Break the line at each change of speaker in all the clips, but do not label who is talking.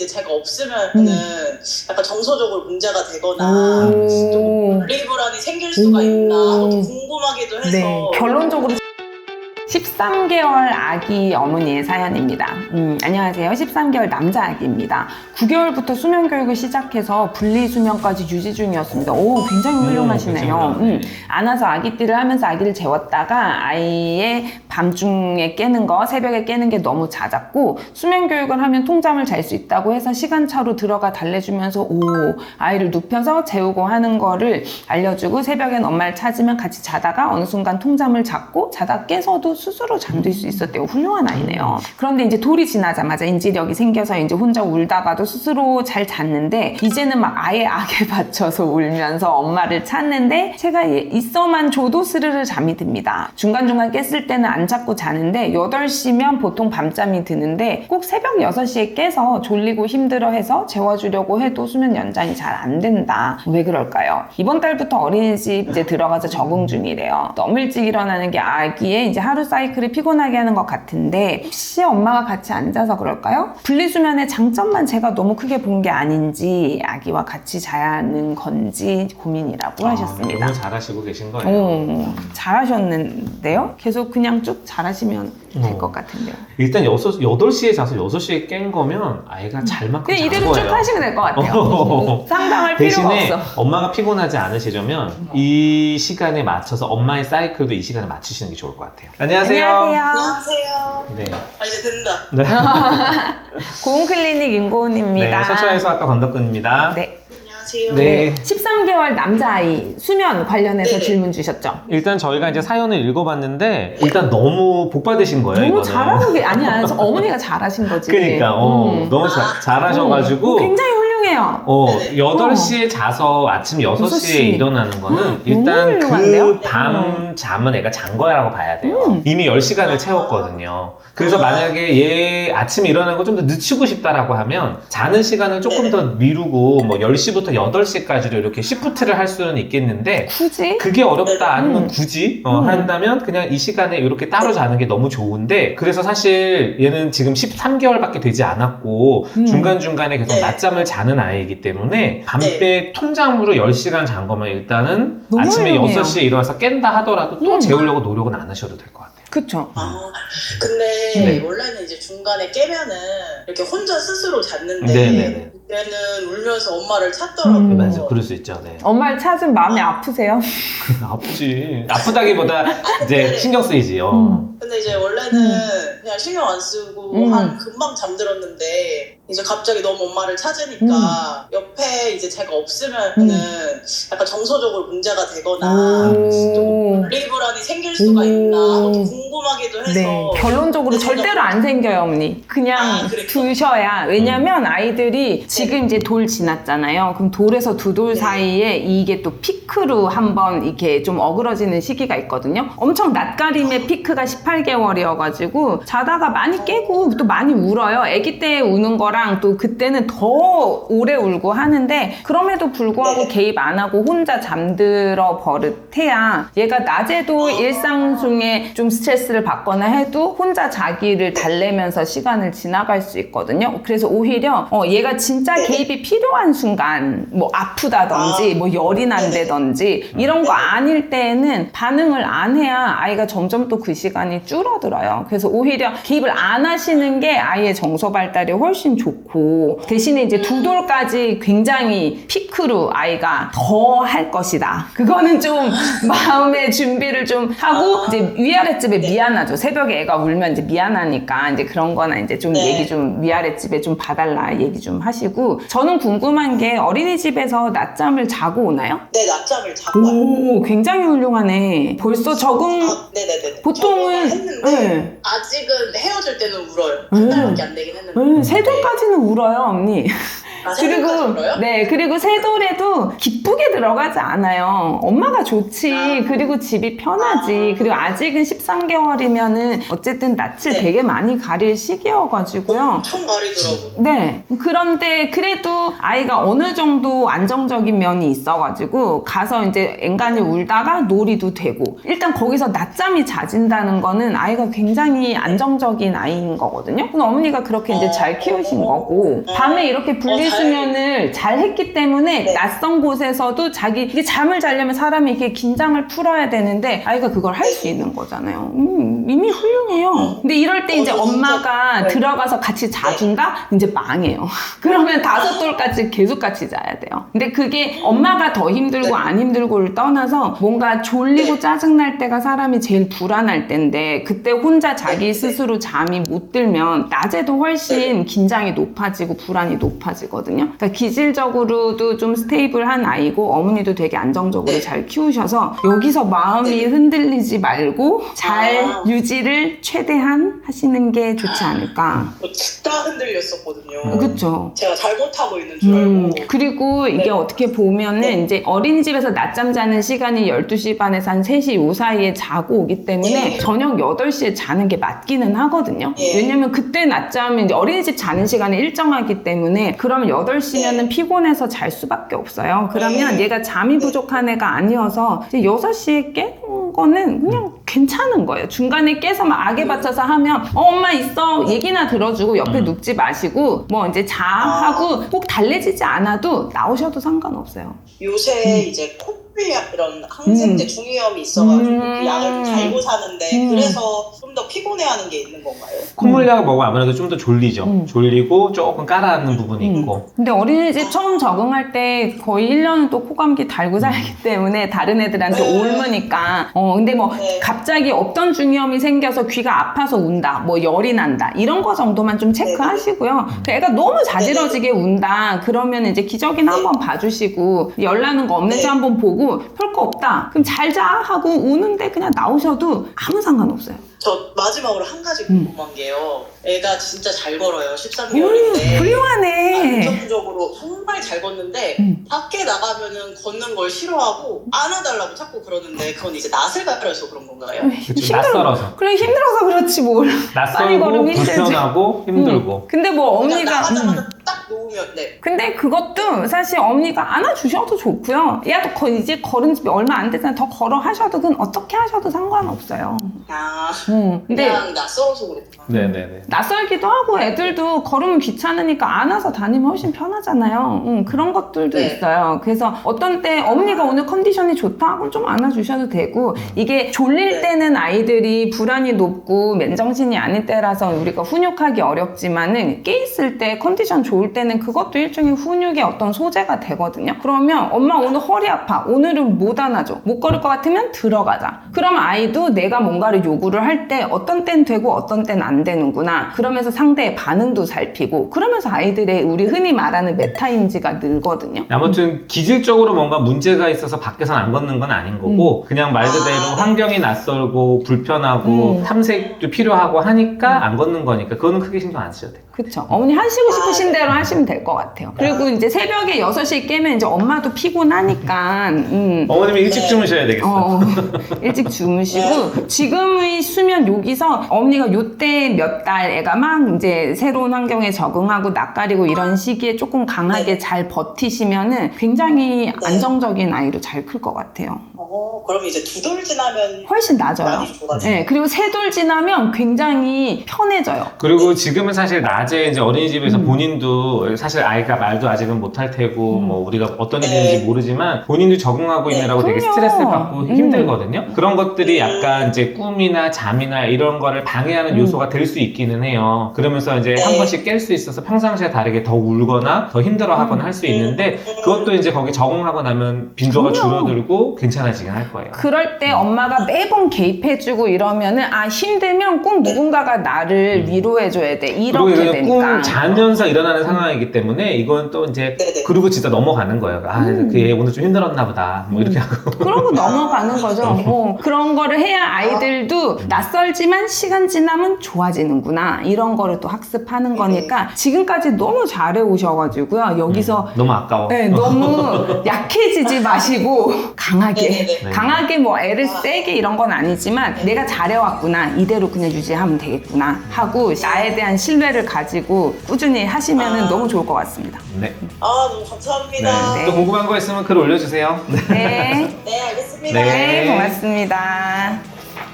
이제 제가 없으면은 약간 정서적으로 문제가 되거나 또 분리불안이 생길 수가 있나 하고 좀 궁금하기도 해서.
네, 결론적으로 13개월 아기 어머니의 사연입니다. 안녕하세요. 13개월 남자 아기입니다. 9개월부터 수면 교육을 시작해서 분리수면까지 유지 중이었습니다. 오, 굉장히 훌륭하시네요. 안아서 아기띠를 하면서 아기를 재웠다가 아이의 밤중에 깨는 거, 새벽에 깨는 게 너무 잦았고, 수면 교육을 하면 통잠을 잘 수 있다고 해서 시간차로 들어가 달래주면서 아이를 눕혀서 재우고 하는 거를 알려주고, 새벽엔 엄마를 찾으면 같이 자다가 어느 순간 통잠을 잤고 자다 깨서도 스스로 잠들 수 있었대요. 훌륭한 아이네요. 그런데 이제 돌이 지나자마자 인지력이 생겨서 이제 혼자 울다가도 스스로 잘 잤는데, 이제는 막 아예 악에 받쳐서 울면서 엄마를 찾는데 제가 있어만 줘도 스르르 잠이 듭니다. 중간중간 깼을 때는 안 잡고 자는데 8시면 보통 밤잠이 드는데 꼭 새벽 6시에 깨서 졸리고 힘들어해서 재워주려고 해도 수면 연장이 잘 안 된다. 왜 그럴까요? 이번 달부터 어린이집 이제 들어가서 적응 중이래요. 너무 일찍 일어나는 게 아기의 이제 하루 사이클을 피곤하게 하는 것 같은데, 혹시 엄마가 같이 앉아서 그럴까요? 분리수면의 장점만 제가 너무 크게 본 게 아닌지, 아기와 같이 자는 건지 고민이라고 하셨습니다.
너무 잘하시고 계신 거예요.
잘하셨는데요? 계속 그냥 쭉 잘하시면 될 것 같은데요.
일단 8시에 자서 6시에 깬 거면 아이가 잘 만큼
그냥
잔
이대로
거예요.
쭉 하시면 될 것 같아요. 상담할 필요가
대신에
없어.
엄마가 피곤하지 않으시려면 이 시간에 맞춰서 엄마의 사이클도 이 시간에 맞추시는 게 좋을 것 같아요. 안녕하세요.
안녕하세요.
네.
아, 이제 된다.
네.
고운클리닉 인고은입니다.
네, 서초에서학과 건덕근입니다.
네.
안녕하세요.
네.
13개월 남자아이 수면 관련해서
네네.
질문 주셨죠?
일단 저희가 이제 사연을 읽어봤는데 일단 너무 복 받으신 거예요.
너무
이거는.
잘하는 게 아니야. 어머니가 잘하신 거지.
그러니까 너무 잘하셔가지고
굉장히 훌륭해요.
8시에 자서 아침 6시에
6시.
일어나는 거는 일단
훌륭한데요?
그 밤 잠은 애가 잔 거라고 봐야 돼요. 이미 10시간을 채웠거든요. 그래서 만약에 얘 아침에 일어나는 거 좀 더 늦추고 싶다라고 하면 자는 시간을 조금 더 미루고 뭐 10시부터 8시까지로 이렇게 시프트를 할 수는 있겠는데,
굳이?
그게 어렵다 아니면 굳이 한다면 그냥 이 시간에 이렇게 따로 자는 게 너무 좋은데, 그래서 사실 얘는 지금 13개월밖에 되지 않았고 중간중간에 계속 낮잠을 자는 아이이기 때문에 밤에 통잠으로 10시간 잔 거면 일단은
너무
아침에
훌륭해요.
6시에 일어나서 깬다 하더라도 또 재우려고 노력은 안 하셔도 될 것 같아요.
그쵸.
근데 원래는 이제 중간에 깨면은 이렇게 혼자 스스로 잤는데
네네네.
얘는 울면서 엄마를 찾더라고요.
맞아요. 그럴 수 있죠. 네.
엄마를 찾으면 마음이 아프세요?
아프지. 아프다기보다 이제 신경 쓰이지.
근데 이제 원래는 그냥 신경 안 쓰고 한 금방 잠들었는데, 이제 갑자기 너무 엄마를 찾으니까 옆에 이제 제가 없으면은 약간 정서적으로 문제가 되거나 또 분리불안이 생길 수가 있나 하고 좀 궁금하기도 해서.
네, 결론적으로 절대로 안 생겨요, 어머니. 그냥 두셔야. 왜냐면 아이들이 지금 이제 돌 지났잖아요. 그럼 돌에서 두 돌 사이에 이게 또 피크로 한번 이렇게 좀 어그러지는 시기가 있거든요. 엄청 낯가림의 피크가 18개월이어가지고 자다가 많이 깨고 또 많이 울어요. 아기 때 우는 거랑 또 그때는 더 오래 울고 하는데, 그럼에도 불구하고 개입 안 하고 혼자 잠들어 버릇해야 얘가 낮에도 일상 중에 좀 스트레스를 받거나 해도 혼자 자기를 달래면서 시간을 지나갈 수 있거든요. 그래서 오히려 얘가 진짜 개입이 필요한 순간, 뭐 아프다든지 뭐 열이 난다든지 이런 거 아닐 때에는 반응을 안 해야 아이가 점점 또 그 시간이 줄어들어요. 그래서 오히려 개입을 안 하시는 게 아이의 정서 발달에 훨씬 좋고, 대신에 이제 두 돌까지 굉장히 피크로 아이가 더 할 것이다. 그거는 좀 마음의 준비를 좀 하고, 이제 위아랫집에 미안하죠. 새벽에 애가 울면 이제 미안하니까 이제 그런 거나 이제 좀 얘기 좀 위아랫집에 좀 봐달라 얘기 좀 하시고. 저는 궁금한 게 어린이집에서 낮잠을 자고 오나요?
네, 낮잠을 자고 와요.
오, 굉장히 훌륭하네. 벌써 적응.
네네네.
보통은
했는데 아직은 헤어질 때는 울어요. 한 달밖에 안 되긴 했는데.
세 돌까지는 울어요, 언니.
아, 새벽까지 울어요?
네, 그리고 새돌에도 기쁘게 들어가지 않아요. 엄마가 좋지. 그리고 집이 편하지. 그리고 아직은 13개월이면은 어쨌든 낯을
네.
되게 많이 가릴 시기여가지고요.
엄청 가리더라고요.
네. 그런데 그래도 아이가 어느 정도 안정적인 면이 있어가지고 가서 이제 앵간히 울다가 놀이도 되고 일단 거기서 낮잠이 잦은다는 거는 아이가 굉장히 안정적인 아이인 거거든요. 근데 어머니가 그렇게 이제 잘 키우신 거고 밤에 이렇게 분리수면을 잘 했기 때문에
네.
낯선 곳에서도 자기 이게 잠을 자려면 사람이 이렇게 긴장을 풀어야 되는데 아이가 그걸 할 수 있는 거잖아요. 이미 훌륭해요. 근데 이럴 때 이제
진짜-
엄마가
네.
들어가서 같이 자준다? 이제 망해요. 그러면 5돌까지 계속 같이 자야 돼요. 근데 그게 엄마가 더 힘들고 안 힘들고를 떠나서 뭔가 졸리고 짜증날 때가 사람이 제일 불안할 때인데 그때 혼자 자기 스스로 잠이 못 들면 낮에도 훨씬 긴장이 높아지고 불안이 높아지거든요. 그러니까 기질적으로도 좀 스테이블한 아이고 어머니도 되게 안정적으로
네.
잘 키우셔서 여기서 마음이 흔들리지 말고 잘
아.
유지를 최대한 하시는 게 좋지 않을까.
진짜 흔들렸었거든요.
그쵸.
제가 잘못하고 있는 줄 알고.
그리고 이게
네.
어떻게 보면은
네.
이제 어린이집에서 낮잠 자는 시간이 12시 반에서 한 3시 요 사이에 자고 오기 때문에
예.
저녁 8시에 자는 게 맞기는 하거든요.
예.
왜냐면 그때 낮잠이 이제 어린이집 자는 시간이 일정하기 때문에 그러면 8시면은 피곤해서 잘 수밖에 없어요. 그러면
예.
얘가 잠이 부족한 애가 아니어서 이제 6시에 깨는 거는 그냥 괜찮은 거예요. 중간에 깨서 막 악에 받쳐서 하면 엄마 있어 얘기나 들어주고 옆에 눕지 마시고 뭐 이제 자 하고 꼭 달래지지 않아도 나오셔도 상관없어요.
요새 이제 코피약 이런 항생제 중이염이 있어가지고 그 약을 좀 달고 사는데 그래서 좀 더 피곤해하는 게 있는 건가요?
콧물약을 먹으면 아무래도 좀 더 졸리죠. 졸리고 조금 깔아앉는 부분이 있고.
근데 어린이집 처음 적응할 때 거의 1년은 또 코감기 달고 살기 때문에 다른 애들한테
네.
옮으니까 근데 뭐
네.
갑자기 없던 중이염이 생겨서 귀가 아파서 운다 뭐 열이 난다 이런 거 정도만 좀 체크하시고요. 그 애가 너무 자지러지게 운다 그러면 이제 기저귀나 한번 봐주시고 열 나는 거 없는지
네.
한번 보고 별거 없다 그럼 잘 자 하고 우는데 그냥 나오셔도 아무 상관없어요.
저 마지막으로 한 가지 궁금한 게요. 애가 진짜 잘 걸어요. 13개월인데.
훌륭하네.
안정적으로 정말 잘 걷는데 밖에 나가면은 걷는 걸 싫어하고 안아달라고 자꾸 그러는데 그건 이제 낯을 가려서 그런 건가요?
그쵸, 낯설어서.
그래 힘들어서 그렇지 뭘. 빨리
낯설고
걸으면 힘들지.
불편하고 힘들고.
근데 뭐
그냥
어머니가
나가자마자 딱 놓으면 네.
근데 그것도 사실 어머니가 안아주셔도 좋고요. 야도 이제 걸은 지 얼마 안 됐잖아. 더 걸어 하셔도 그건 어떻게 하셔도 상관없어요.
아
근데
그냥 낯설어서 그렇구나.
네네네.
낯설기도 하고 애들도 걸으면 귀찮으니까 안아서 다니면 훨씬 편하잖아요. 그런 것들도
네.
있어요. 그래서 어떤 때 어머니가 오늘 컨디션이 좋다? 그럼 좀 안아주셔도 되고 이게 졸릴
네.
때는 아이들이 불안이 높고 맨정신이 아닐 때라서 우리가 훈육하기 어렵지만은 깨 있을 때 컨디션 좋을 때는 그것도 일종의 훈육의 어떤 소재가 되거든요. 그러면 엄마 오늘 허리 아파. 오늘은 못 안아줘. 못 걸을 것 같으면 들어가자. 그러면 아이도 내가 뭔가를 요구를 할 때 어떤 땐 되고 어떤 땐 안 되는구나. 그러면서 상대의 반응도 살피고 그러면서 아이들의 우리 흔히 말하는 메타인지가 늘거든요.
아무튼 기질적으로 뭔가 문제가 있어서 밖에선 안 걷는 건 아닌 거고 그냥 말 그대로 환경이 낯설고 불편하고 탐색도 필요하고 하니까 안 걷는 거니까 그거는 크게 신경 안 쓰셔도 돼요.
그쵸. 어머니 하시고 싶으신 대로 하시면 될 것 같아요. 그리고 이제 새벽에 6시에 깨면 이제 엄마도 피곤하니까,
어머님이 일찍 주무셔야 되겠어.
일찍 주무시고, 지금의 수면 여기서 어머니가 요때 몇 달 애가 막 이제 새로운 환경에 적응하고 낯가리고 이런 시기에 조금 강하게 잘 버티시면은 굉장히 안정적인 아이로 잘 클 것 같아요.
그럼 이제 2돌 지나면
훨씬 나아져요.
많이 좋아져요.
네, 그리고 3돌 지나면 굉장히 편해져요.
그리고 지금은 사실 낮에 이제 어린이집에서 본인도 사실 아이가 말도 아직은 못할 테고 뭐 우리가 어떤 일인지 모르지만 본인도 적응하고 있느라고 되게
그럼요.
스트레스를 받고 힘들거든요. 그런 것들이 약간 이제 꿈이나 잠이나 이런 거를 방해하는 요소가 될 수 있기는 해요. 그러면서 이제 한 번씩 깰 수 있어서 평상시에 다르게 더 울거나 더 힘들어하거나 할 수 있는데 그것도 이제 거기 적응하고 나면 빈도가
그럼요.
줄어들고 괜찮아질 괜찮아지긴 할 거예요.
그럴 때 엄마가 매번 개입해주고 이러면은 아 힘들면 꼭 누군가가 나를 위로해줘야 돼
그리고
이렇게
이게
되니까.
꿈 자면서 일어나는 상황이기 때문에 이건 또 이제
네네.
그러고 진짜 넘어가는 거예요. 아, 그얘 오늘 좀 힘들었나 보다. 뭐 이렇게 하고.
그러고 넘어가는 거죠. 그런 거를 해야 아이들도 낯설지만 시간 지나면 좋아지는구나 이런 거를 또 학습하는 거니까 지금까지 너무 잘해 오셔가지고요. 여기서
너무 아까워.
네, 너무 약해지지 마시고 강하게
네네네.
강하게 뭐 애를 세게 이런 건 아니지만 내가 잘해왔구나 이대로 그냥 유지하면 되겠구나 하고 나에 대한 신뢰를 가지고 꾸준히 하시면 너무 좋을 것 같습니다.
네.
아, 너무 감사합니다.
네. 또 궁금한 거 있으면 글 올려주세요.
네,
네, 알겠습니다.
네.
네 고맙습니다.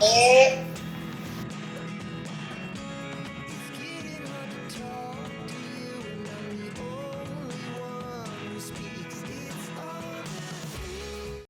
네.